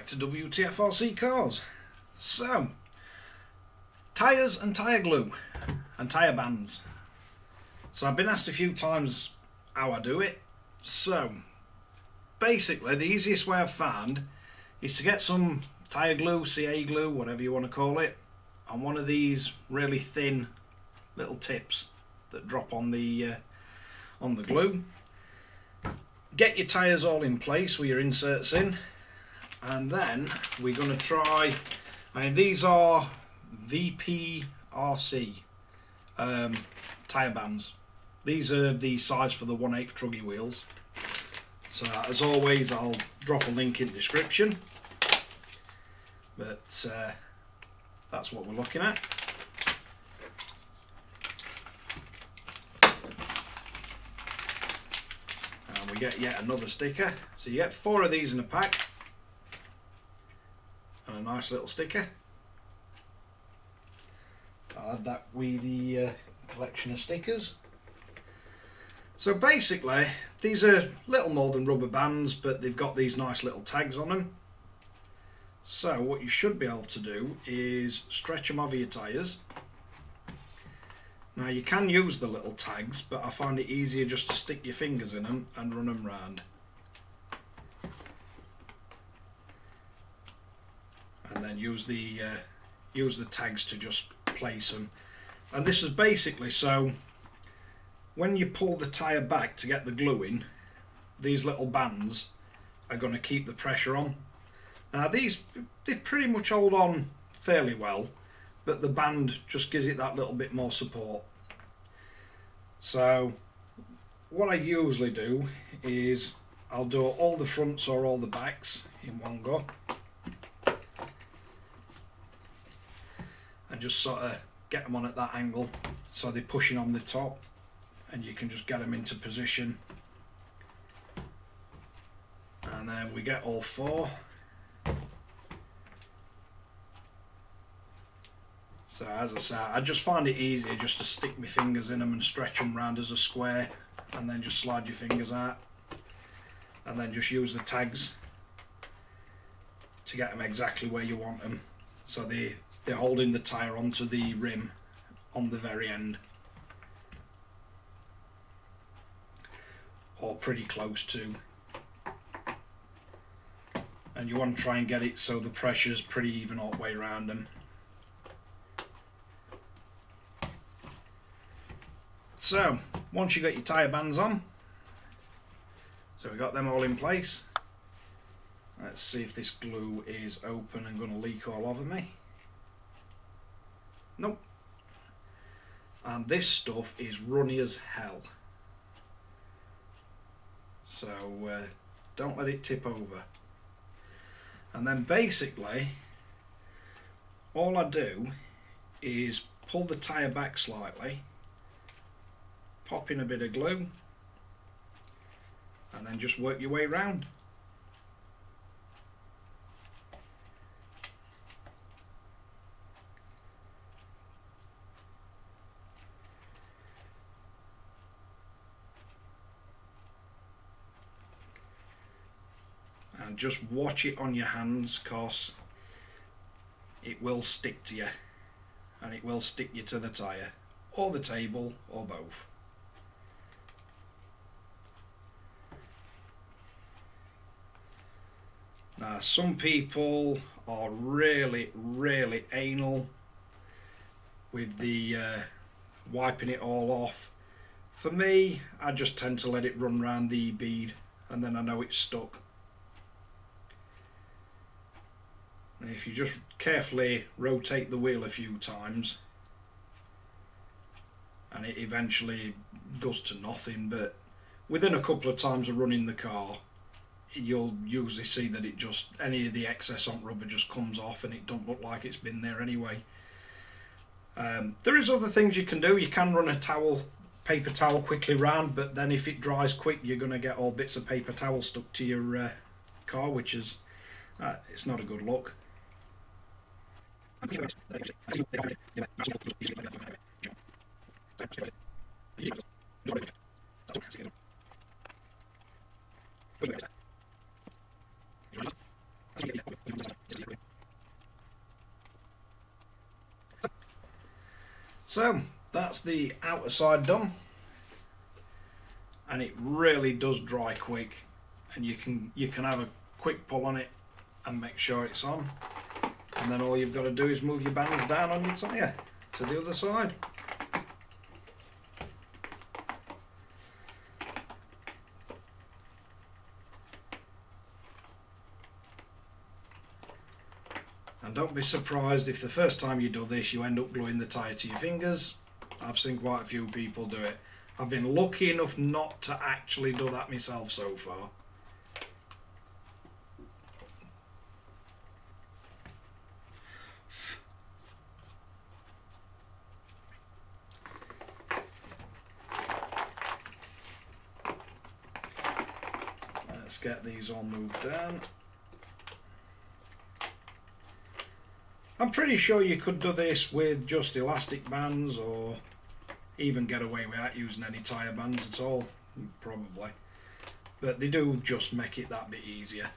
to Wtf Rc Cars. So, tyres and tyre glue and tyre bands. So I've been asked a few times how I do it. So basically the easiest way I've found is to get some tyre glue, CA glue, whatever you want to call it, on one of these really thin little tips that drop on the glue. Get your tyres all in place with your inserts in, and then we're going to try, these are Wtf Rc tyre bands. These are the size for the 1/8 Truggy wheels. So as always, I'll drop a link in the description, but that's what we're looking at. And we get yet another sticker. So you get 4 of these in a pack, and a nice little sticker. I'll add that with the collection of stickers. So basically these are little more than rubber bands, but they've got these nice little tags on them. So what you should be able to do is stretch them over your tyres. Now you can use the little tags, but I find it easier just to stick your fingers in them and run them round. And then use the tags to just place them. And this is basically so when you pull the tyre back to get the glue in, these little bands are going to keep the pressure on. Now these, they pretty much hold on fairly well, but the band just gives it that little bit more support. So what I usually do is I'll do all the fronts or all the backs in one go, and just sort of get them on at that angle so they're pushing on the top, and you can just get them into position. And then we get all 4. So as I say, I just find it easier just to stick my fingers in them and stretch them round as a square, and then just slide your fingers out, and then just use the tags to get them exactly where you want them. So they're holding the tyre onto the rim on the very end, or pretty close to. And you want to try and get it so the pressure's pretty even all the way around them. So once you got your tyre bands on, so we got them all in place. Let's see if this glue is open and going to leak all over me. Nope. And this stuff is runny as hell. So don't let it tip over. And then basically all I do is pull the tyre back slightly, pop in a bit of glue, and then just work your way round. And just watch it on your hands, cause it will stick to you, and it will stick you to the tyre or the table or both. Now some people are really anal with the wiping it all off. For me, I just tend to let it run round the bead, and then I know it's stuck. And if you just carefully rotate the wheel a few times, and it eventually goes to nothing, but within a couple of times of running the car, you'll usually see that it just, any of the excess on rubber just comes off, and it don't look like it's been there anyway. There is other things you can do. You can run a paper towel quickly round, but then if it dries quick, you're going to get all bits of paper towel stuck to your car, which is it's not a good look. So that's the outer side done, and it really does dry quick, and you can have a quick pull on it and make sure it's on, and then all you've got to do is move your bands down on your tyre to the other side. And don't be surprised if the first time you do this you end up gluing the tyre to your fingers. I've seen quite a few people do it. I've been lucky enough not to actually do that myself so far. Let's get these all moved down. I'm pretty sure you could do this with just elastic bands, or even get away without using any tyre bands at all, probably. But they do just make it that bit easier.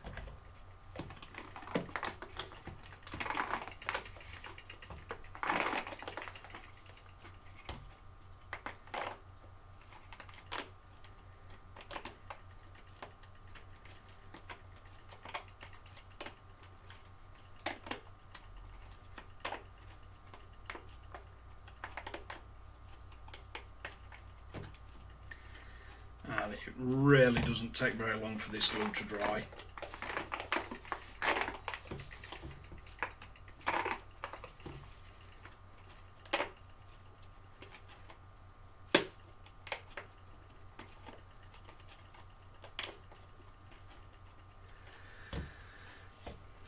And it really doesn't take very long for this glue to dry.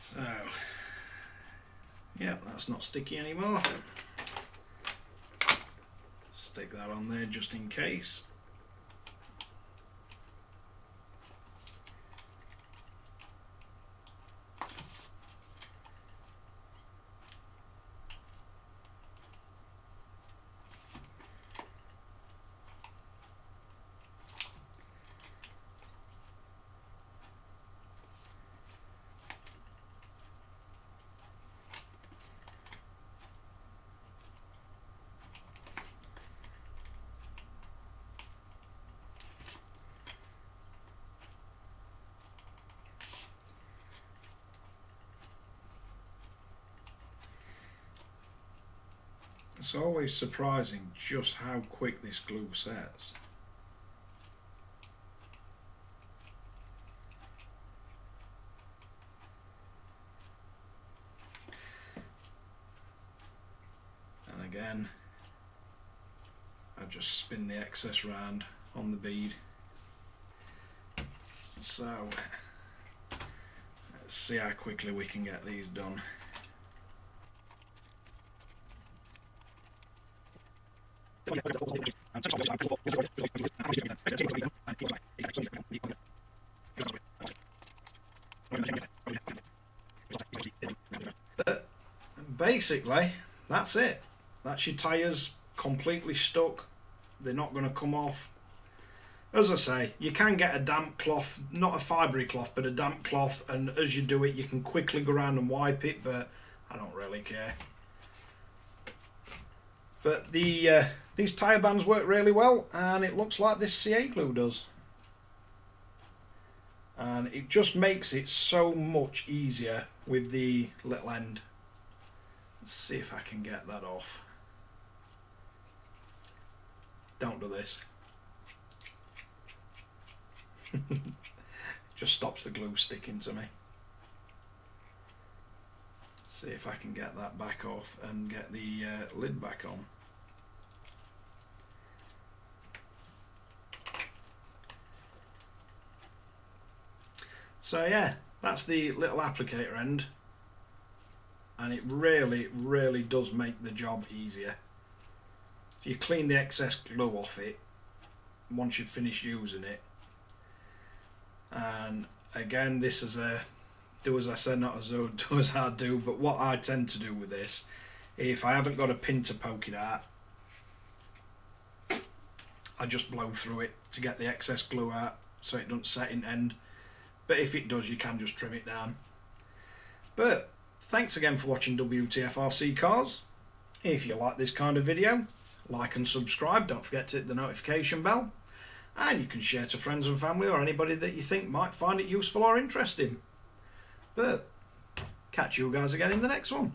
So, yeah, that's not sticky anymore. Stick that on there just in case. It's always surprising just how quick this glue sets. And again, I just spin the excess round on the bead. So let's see how quickly we can get these done. But basically, that's it. That's your tyres completely stuck. They're not going to come off. As I say, you can get a damp cloth, not a fibre cloth, but a damp cloth, and as you do it you can quickly go around and wipe it, but I don't really care. But these tyre bands work really well, and it looks like this CA glue does. And it just makes it so much easier with the little end. Let's see if I can get that off. Don't do this. Just stops the glue sticking to me. See if I can get that back off and get the lid back on. So yeah, that's the little applicator end, and it really does make the job easier. If you clean the excess glue off it once you've finished using it, and again, this is a do as I say, not as though, do as I do, but what I tend to do with this, if I haven't got a pin to poke it out, I just blow through it to get the excess glue out so it doesn't set in end. But if it does, you can just trim it down. But thanks again for watching Wtf Rc Cars. If you like this kind of video, like and subscribe. Don't forget to hit the notification bell. And you can share to friends and family or anybody that you think might find it useful or interesting. But catch you guys again in the next one.